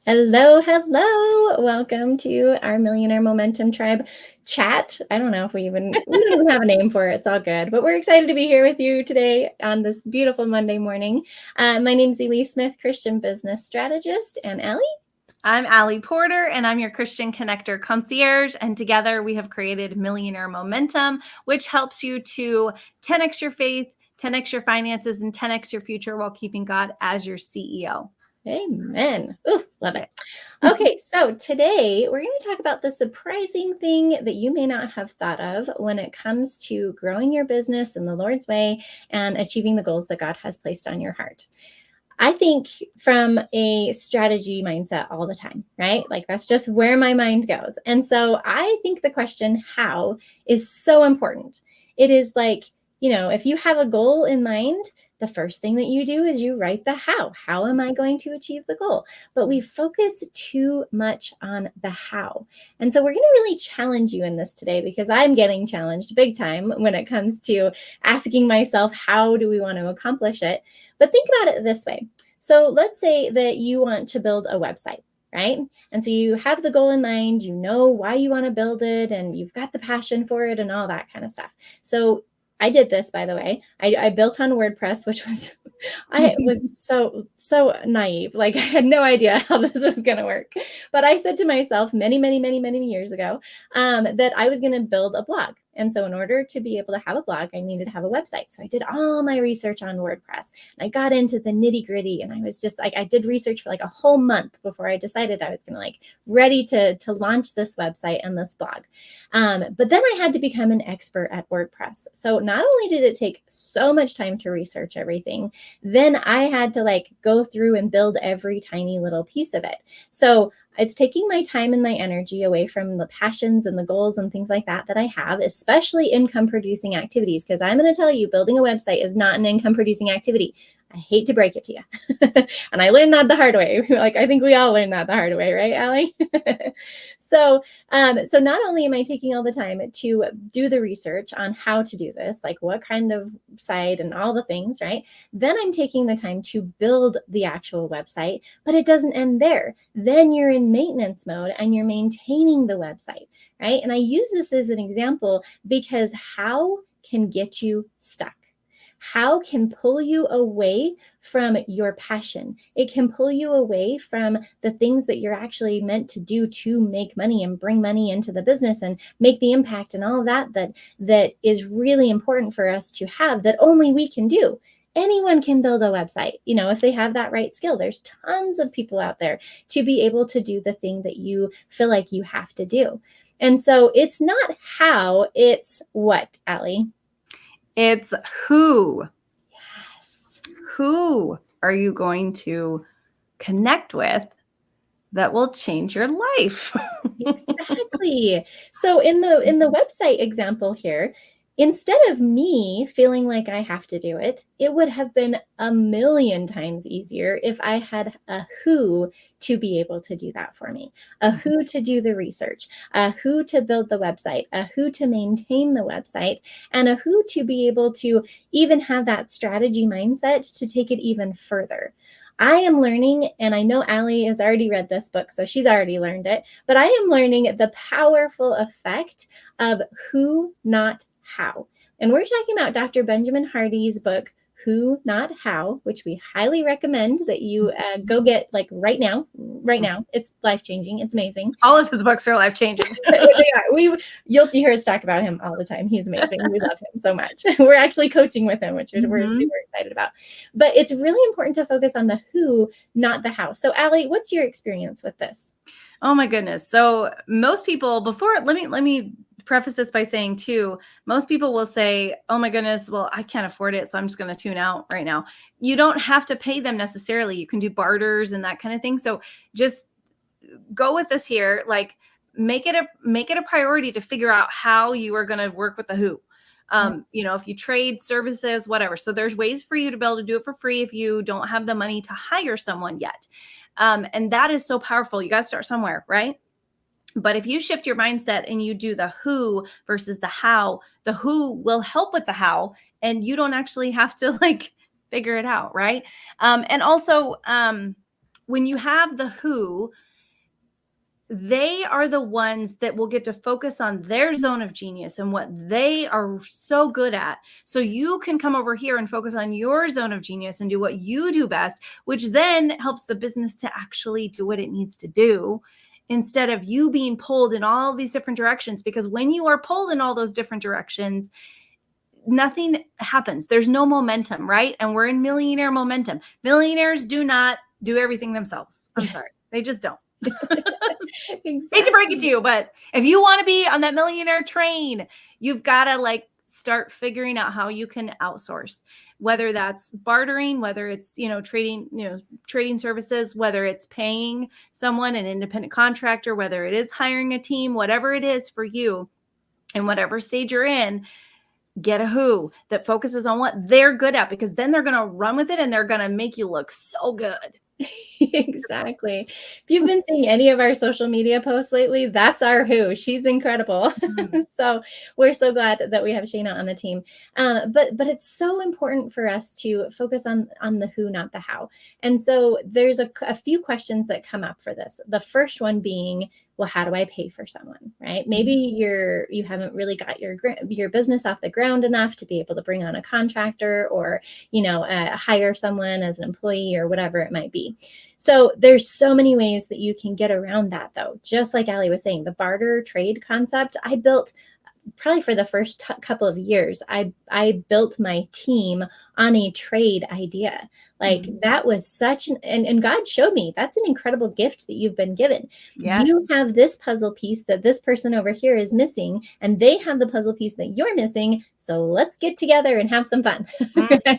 Hello, hello. Welcome to our Millionaire Momentum Tribe chat. I don't know if we don't even have a name for it. It's all good, but we're excited to be here with you today on this beautiful Monday morning. My name is Elise Smith, Christian business strategist, and Allie. I'm Allie Porter, and I'm your Christian Connector Concierge. And together we have created Millionaire Momentum, which helps you to 10x your faith, 10x your finances, and 10x your future while keeping God as your CEO. Amen. Ooh, love it. Okay, so today we're going to talk about the surprising thing that you may not have thought of when it comes to growing your business in the Lord's way and achieving the goals that God has placed on your heart. I think from a strategy mindset all the time, right? Like that's just where my mind goes. And so I think the question, how, is so important. It is like, if you have a goal in mind, the first thing that you do is you write the how. How am I going to achieve the goal? But we focus too much on the how. And so we're going to really challenge you in this today because I'm getting challenged big time when it comes to asking myself, how do we want to accomplish it? But think about it this way. So let's say that you want to build a website, right? And so you have the goal in mind, you know why you want to build it, and you've got the passion for it and all that kind of stuff. So I did this, by the way. I built on WordPress, which was, I was so naive. Like I had no idea how this was going to work. But I said to myself many, many, many, many years ago that I was going to build a blog. And so in order to be able to have a blog, I needed to have a website. So I did all my research on WordPress. And I got into the nitty gritty, and I was just like, I did research for like a whole month before I decided I was going to like ready to launch this website and this blog. But then I had to become an expert at WordPress. So not only did it take so much time to research everything, then I had to like go through and build every tiny little piece of it. So it's taking my time and my energy away from the passions and the goals and things like that I have, especially income producing activities. Because I'm going to tell you, building a website is not an income producing activity. I hate to break it to you. And I learned that the hard way. Like, I think we all learned that the hard way, right, Allie? So not only am I taking all the time to do the research on how to do this, like what kind of site and all the things, right? Then I'm taking the time to build the actual website, but it doesn't end there. Then you're in maintenance mode and you're maintaining the website, right? And I use this as an example because how can get you stuck. How can pull you away from your passion. It can pull you away from the things that you're actually meant to do to make money and bring money into the business and make the impact and all of that is really important for us to have that only we can do. Anyone can build a website, if they have that right skill. There's tons of people out there to be able to do the thing that you feel like you have to do. And so it's not how, it's what, Allie? It's who. Yes. Who are you going to connect with that will change your life? Exactly. So in the website example here, instead of me feeling like I have to do it, it would have been a million times easier if I had a who to be able to do that for me, a who to do the research, a who to build the website, a who to maintain the website, and a who to be able to even have that strategy mindset to take it even further. I am learning, and I know Allie has already read this book, so she's already learned it, but I am learning the powerful effect of who, not how. And we're talking about Dr. Benjamin Hardy's book, Who, Not How, which we highly recommend that you go get like right now. Right now. It's life-changing. It's amazing. All of his books are life-changing. You'll hear us talk about him all the time. He's amazing. We love him so much. We're actually coaching with him, which we're super excited about. But it's really important to focus on the who, not the how. So Allie, what's your experience with this? Oh my goodness. So most people, let me preface this by saying too, most people will say, oh my goodness, well, I can't afford it, so I'm just going to tune out right now. You don't have to pay them necessarily. You can do barters and that kind of thing. So just go with this here. Like make it a priority to figure out how you are going to work with the who. If you trade services, whatever. So there's ways for you to be able to do it for free if you don't have the money to hire someone yet. And that is so powerful. You got to start somewhere, right? But if you shift your mindset and you do the who versus the who will help with the how, and you don't actually have to like figure it out, right? And also, when you have the who, they are the ones that will get to focus on their zone of genius and what they are so good at. So you can come over here and focus on your zone of genius and do what you do best, which then helps the business to actually do what it needs to do instead of you being pulled in all these different directions. Because when you are pulled in all those different directions, nothing happens. There's no momentum, right? And we're in millionaire momentum. Millionaires do not do everything themselves. I'm sorry. They just don't. Exactly. Hate to break it to you, but if you want to be on that millionaire train, you've got to like start figuring out how you can outsource, whether that's bartering, whether it's, trading services, whether it's paying someone, an independent contractor, whether it is hiring a team, whatever it is for you and whatever stage you're in, get a who that focuses on what they're good at, because then they're going to run with it and they're going to make you look so good. Exactly. If you've been seeing any of our social media posts lately, that's our who. She's incredible. So we're so glad that we have Shayna on the team. But it's so important for us to focus on the who, not the how. And so there's a few questions that come up for this. The first one being, well, how do I pay for someone, right? Maybe you haven't really got your business off the ground enough to be able to bring on a contractor or, hire someone as an employee or whatever it might be. So there's so many ways that you can get around that, though. Just like Ali was saying, the barter trade concept, I built probably for the first couple of years, I built my team on a trade idea. Like that was such and God showed me that's an incredible gift that you've been given. Yes. You have this puzzle piece that this person over here is missing, and they have the puzzle piece that you're missing. So let's get together and have some fun. Right?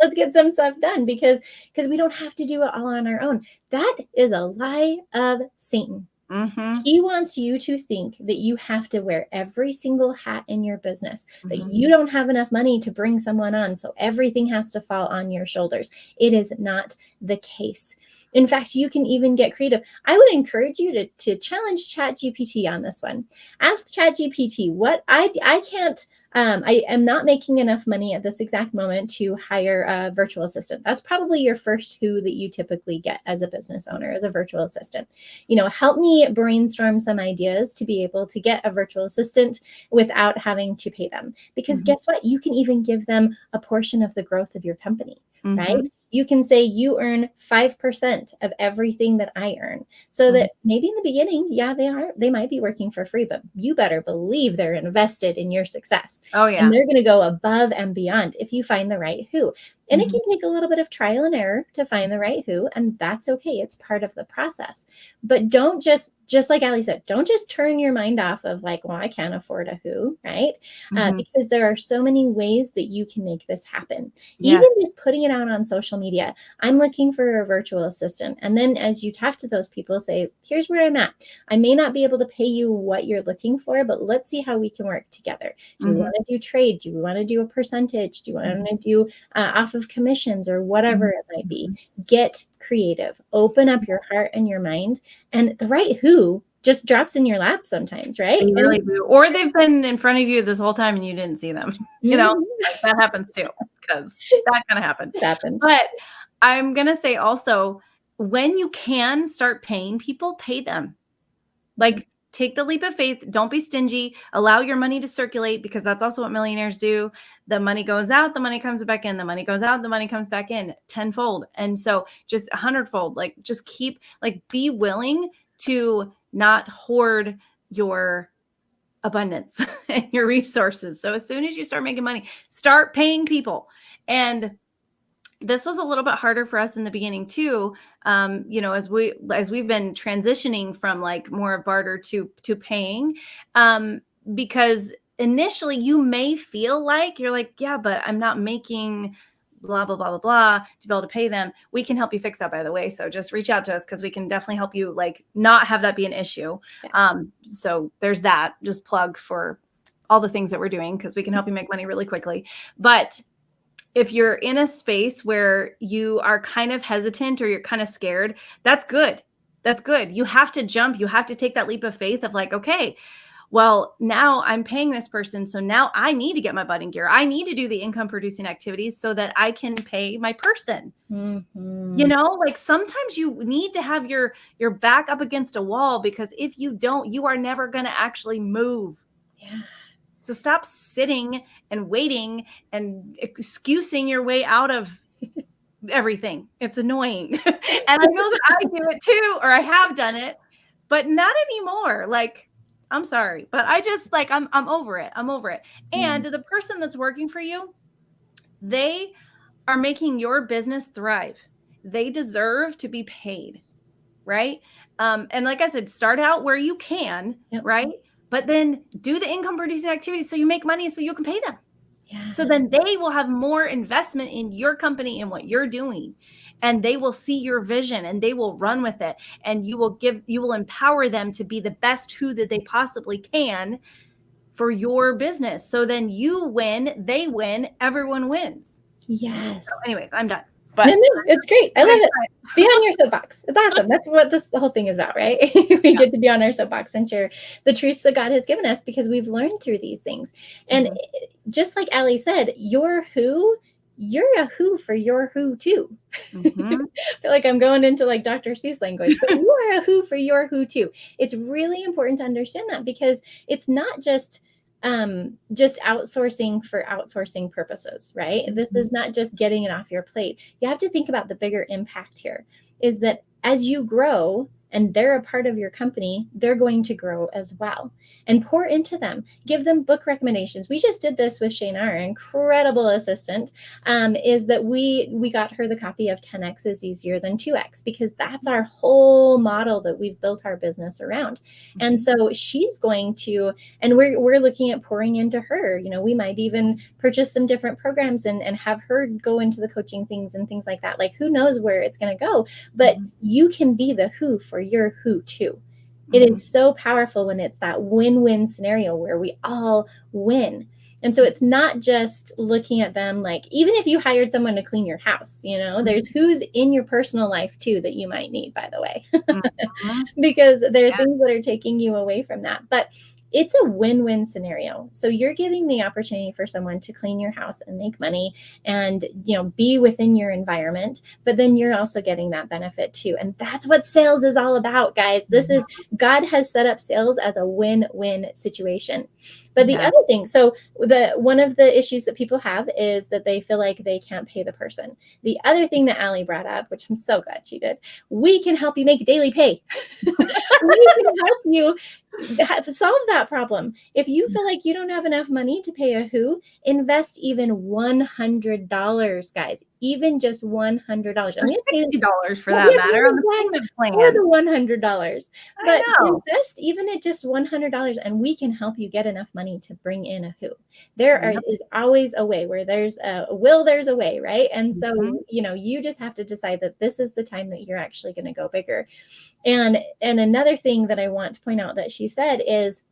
Let's get some stuff done because we don't have to do it all on our own. That is a lie of Satan. He wants you to think that you have to wear every single hat in your business, that you don't have enough money to bring someone on, so everything has to fall on your shoulders. It is not the case. In fact, you can even get creative. I would encourage you to challenge ChatGPT on this one. Ask ChatGPT what I can't. I am not making enough money at this exact moment to hire a virtual assistant. That's probably your first who that you typically get as a business owner, as a virtual assistant. Help me brainstorm some ideas to be able to get a virtual assistant without having to pay them. Because guess what? You can even give them a portion of the growth of your company, right? You can say you earn 5% of everything that I earn. So that maybe in the beginning, yeah, they might be working for free, but you better believe they're invested in your success. Oh, yeah. And they're going to go above and beyond if you find the right who. And it can take a little bit of trial and error to find the right who, and that's okay. It's part of the process. But don't just like Ali said, don't just turn your mind off of like, well, I can't afford a who, right? Because there are so many ways that you can make this happen. Yes. Even just putting it out on social media. I'm looking for a virtual assistant. And then as you talk to those people, say, here's where I'm at. I may not be able to pay you what you're looking for, but let's see how we can work together. Do you want to do trade? Do you want to do a percentage? Do you want to do off of commissions or whatever it might be? Get creative. Open up your heart and your mind, and the right who just drops in your lap sometimes, right? They really do. Or they've been in front of you this whole time and you didn't see them. That happens too, because that kind of happened. It happened. But I'm going to say also, when you can start paying people, pay them. Like, take the leap of faith. Don't be stingy. Allow your money to circulate, because that's also what millionaires do. The money goes out, the money comes back in. The money goes out, the money comes back in tenfold. And so just 100-fold, like just be willing to not hoard your abundance and your resources. So as soon as you start making money, start paying people. And this was a little bit harder for us in the beginning too. As we've been transitioning from like more of barter to paying, because initially you may feel like you're like, yeah, but I'm not making blah, blah, blah, blah, blah to be able to pay them. We can help you fix that, by the way. So just reach out to us, because we can definitely help you like not have that be an issue. Yeah. So there's that. Just plug for all the things that we're doing, because we can help you make money really quickly. But if you're in a space where you are kind of hesitant or you're kind of scared, that's good. That's good. You have to jump. You have to take that leap of faith of like, okay, Well, now I'm paying this person. So now I need to get my butt in gear. I need to do the income producing activities so that I can pay my person. You know, like sometimes you need to have your back up against a wall, because if you don't, you are never going to actually move. Yeah. So stop sitting and waiting and excusing your way out of everything. It's annoying. And I know that I do it too, or I have done it, but not anymore. Like, I'm sorry, but I just like, I'm over it. I'm over it. And the person that's working for you, they are making your business thrive. They deserve to be paid, right? And like I said, start out where you can, Yep. right? But then do the income producing activities so you make money so you can pay them. Yeah. So then they will have more investment in your company and what you're doing. And they will see your vision and they will run with it. And you will empower them to be the best who that they possibly can for your business. So then you win, they win, everyone wins. Yes. So anyways, I'm done. But no, it's great. I love it. Be on your soapbox. It's awesome. That's what the whole thing is about, right? We get to be on our soapbox and share the truths that God has given us because we've learned through these things. And just like Ali said, you're a who for your who too. I feel like I'm going into like Dr. Seuss language, but you are a who for your who too. It's really important to understand that because it's not just outsourcing for outsourcing purposes, right? This is not just getting it off your plate. You have to think about the bigger impact here is that as you grow and they're a part of your company, they're going to grow as well. And pour into them. Give them book recommendations. We just did this with Shayna, our incredible assistant, is that we got her the copy of 10X is easier than 2X because that's our whole model that we've built our business around. And so she's going to, and we're looking at pouring into her. You know, we might even purchase some different programs and have her go into the coaching things and things like that. Like who knows where it's going to go, but you can be the who for your who too. It is so powerful when it's that win-win scenario where we all win. And so it's not just looking at them like, even if you hired someone to clean your house, you know, there's who's in your personal life too that you might need, by the way, because there are things that are taking you away from that. But it's a win-win scenario. So you're giving the opportunity for someone to clean your house and make money and, you know, be within your environment, but then you're also getting that benefit too. And that's what sales is all about, guys. This is, God has set up sales as a win-win situation. But the other thing, so one of the issues that people have is that they feel like they can't pay the person. The other thing that Ali brought up, which I'm so glad she did, we can help you make daily pay. We can help you solve that problem. If you feel like you don't have enough money to pay a who, invest even $100, guys. Even just $100. Or $60 for that matter on the payment plan. For the $100. But invest even at just $100 and we can help you get enough money to bring in a who. There is always a way. Where there's a will, there's a way, right? And so, you know, you just have to decide that this is the time that you're actually going to go bigger. And another thing that I want to point out that she said is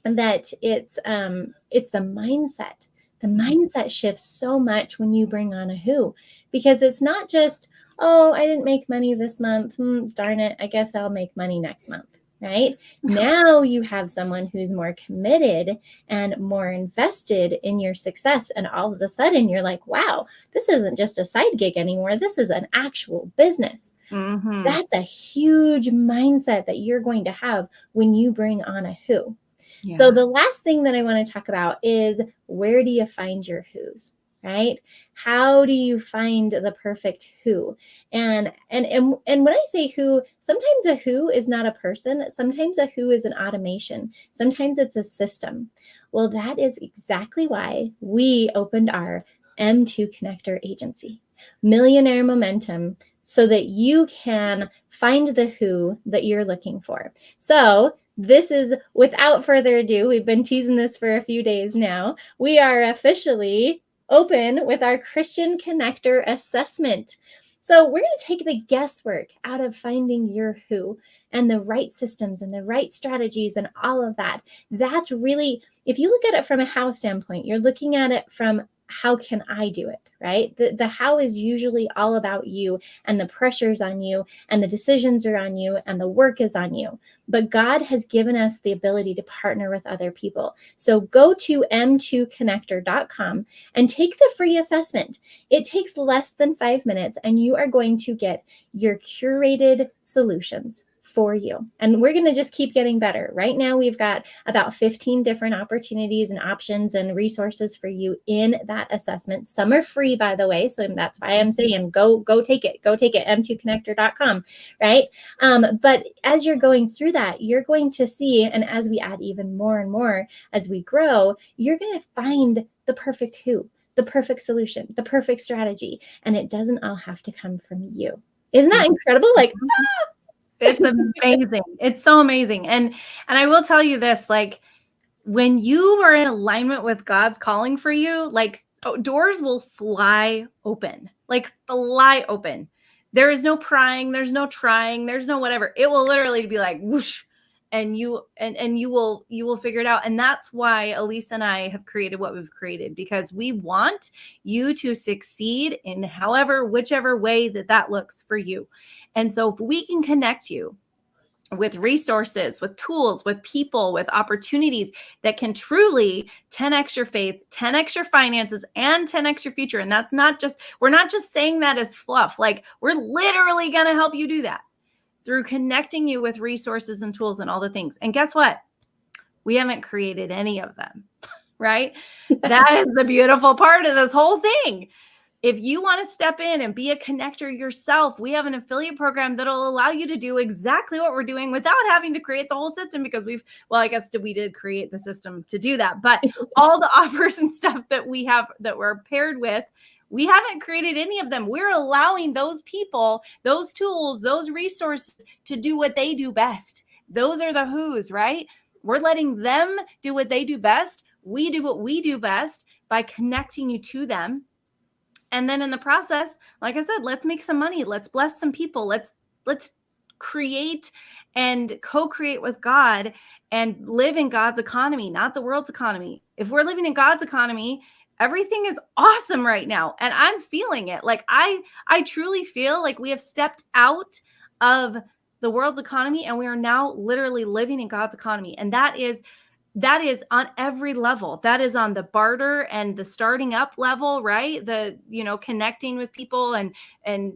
that it's the mindset. The mindset shifts so much when you bring on a who, because it's not just, oh, I didn't make money this month. Darn it. I guess I'll make money next month. Right? Now you have someone who's more committed and more invested in your success. And all of a sudden you're like, wow, this isn't just a side gig anymore. This is an actual business. That's a huge mindset that you're going to have when you bring on a who. Yeah. So the last thing that I want to talk about is, where do you find your who's? Right? How do you find the perfect who? And when I say who, sometimes a who is not a person. Sometimes a who is an automation. Sometimes it's a system. Well, that is exactly why we opened our M2 Connector agency, Millionaire Momentum, so that you can find the who that you're looking for. So this is, without further ado, we've been teasing this for a few days now. We are officially open with our Christian Connector assessment. So we're going to take the guesswork out of finding your who and the right systems and the right strategies and all of that. That's really, if you look at it from a how standpoint, you're looking at it from how can I do it, right? The how is usually all about you, and the pressure's on you, and the decisions are on you, and the work is on you. But God has given us the ability to partner with other people. So go to m2connector.com and take the free assessment. It takes less than 5 minutes, and you are going to get your curated solutions for you. And we're going to just keep getting better. Right now, we've got about 15 different opportunities and options and resources for you in that assessment. Some are free, by the way. So that's why I'm saying go take it. Go take it, m2connector.com, right? But as you're going through that, you're going to see, and as we add even more and more, as we grow, you're going to find the perfect who, the perfect solution, the perfect strategy. And it doesn't all have to come from you. Isn't that incredible? Like, it's amazing. It's so amazing. And I will tell you this, like, when you are in alignment with God's calling for you, like, doors will fly open, like fly open. There is no prying, there's no trying, there's no whatever. It will literally be like whoosh, and you will figure it out. And that's why Elise and I have created what we've created, because we want you to succeed in whichever way that looks for you. And so if we can connect you with resources, with tools, with people, with opportunities that can truly 10x your faith, 10x your finances, and 10x your future. And we're not just saying that as fluff. Like, we're literally going to help you do that through connecting you with resources and tools and all the things. And guess what? We haven't created any of them, right? That is the beautiful part of this whole thing. If you want to step in and be a connector yourself, we have an affiliate program that'll allow you to do exactly what we're doing without having to create the whole system, because I guess we did create the system to do that. But all the offers and stuff that we have that we're paired with, we haven't created any of them. We're allowing those people, those tools, those resources to do what they do best. Those are the who's, right? We're letting them do what they do best. We do what we do best by connecting you to them. And then in the process, like I said, let's make some money. Let's bless some people. Let's create and co-create with God and live in God's economy, not the world's economy. If we're living in God's economy, everything is awesome right now. And I'm feeling it. Like, I truly feel like we have stepped out of the world's economy and we are now literally living in God's economy. And that is on every level. That is on the barter and the starting up level, right? The, connecting with people and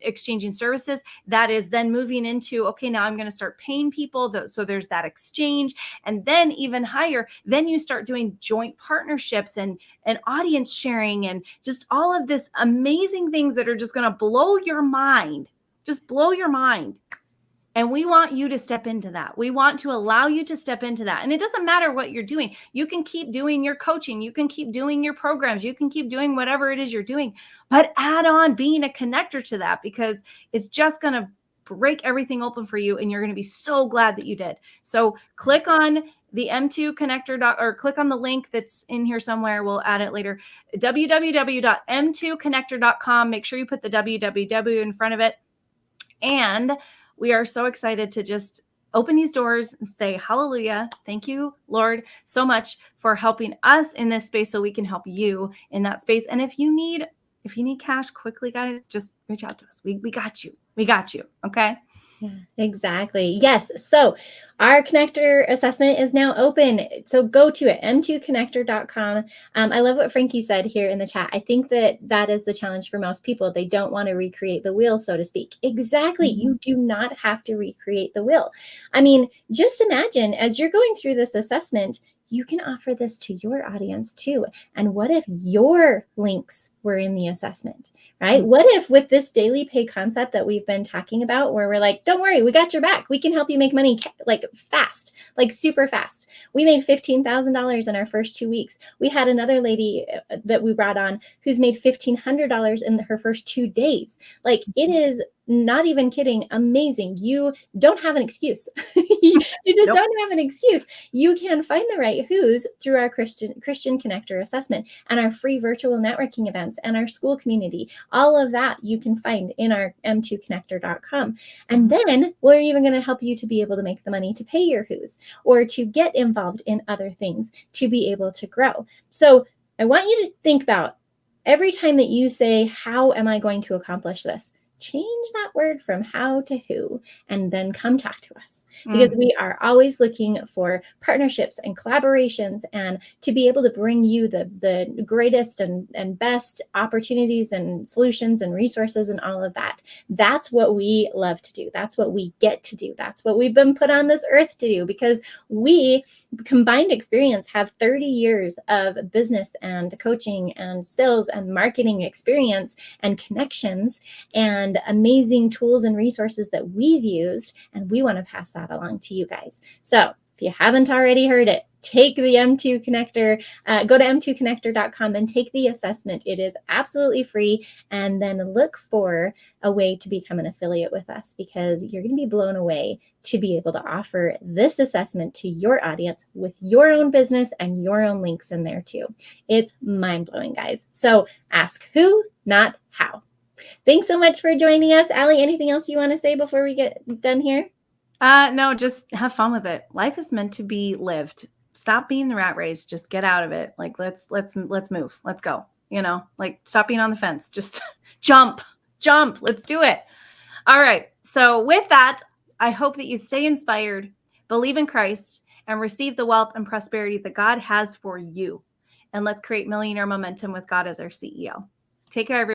exchanging services. That is then moving into, okay, now I'm going to start paying people. So there's that exchange. And then even higher, then you start doing joint partnerships and audience sharing and just all of this amazing things that are just going to blow your mind, just blow your mind. And we want you to step into that. We want to allow you to step into that. And it doesn't matter what you're doing. You can keep doing your coaching. You can keep doing your programs. You can keep doing whatever it is you're doing, but add on being a connector to that, because it's just going to break everything open for you. And you're going to be so glad that you did. So click on the M2 connector or click on the link that's in here somewhere. We'll add it later. www.m2connector.com. Make sure you put the www in front of it. And we are so excited to just open these doors and say, hallelujah. Thank you, Lord, so much for helping us in this space so we can help you in that space. And if you need cash quickly, guys, just reach out to us. We got you. We got you. Okay. Yeah, exactly. Yes. So our connector assessment is now open. So go to it, m2connector.com. I love what Frankie said here in the chat. I think that is the challenge for most people. They don't want to recreate the wheel, so to speak. Exactly. You do not have to recreate the wheel. I mean, just imagine as you're going through this assessment, you can offer this to your audience too. And what if your links were in the assessment, right? What if with this daily pay concept that we've been talking about, where we're like, don't worry, we got your back. We can help you make money like fast, like super fast. We made $15,000 in our first 2 weeks. We had another lady that we brought on who's made $1,500 in her first 2 days. Like, it is not even kidding, amazing. You don't have an excuse. You just don't have an excuse. You can find the right who's through our Christian Connector assessment and our free virtual networking events and our school community. All of that you can find in our m2connector.com. And then we're even going to help you to be able to make the money to pay your who's or to get involved in other things to be able to grow. So I want you to think about every time that you say, how am I going to accomplish this? Change that word from how to who, and then come talk to us, because we are always looking for partnerships and collaborations, and to be able to bring you the greatest and best opportunities and solutions and resources and all of that. That's what we love to do. That's what we get to do. That's what we've been put on this earth to do, because we combined experience have 30 years of business and coaching and sales and marketing experience and connections and amazing tools and resources that we've used, and we want to pass that along to you guys. So if you haven't already heard it, take the M2 Connector, go to m2connector.com and take the assessment. It is absolutely free. And then look for a way to become an affiliate with us, because you're going to be blown away to be able to offer this assessment to your audience with your own business and your own links in there too. It's mind-blowing, guys. So ask who, not how. Thanks so much for joining us. Allie, anything else you want to say before we get done here? No, just have fun with it. Life is meant to be lived. Stop being the rat race. Just get out of it. Like, let's move. Let's go. Like, stop being on the fence. Just jump. Let's do it. All right. So with that, I hope that you stay inspired, believe in Christ, and receive the wealth and prosperity that God has for you. And let's create millionaire momentum with God as our CEO. Take care, everyone.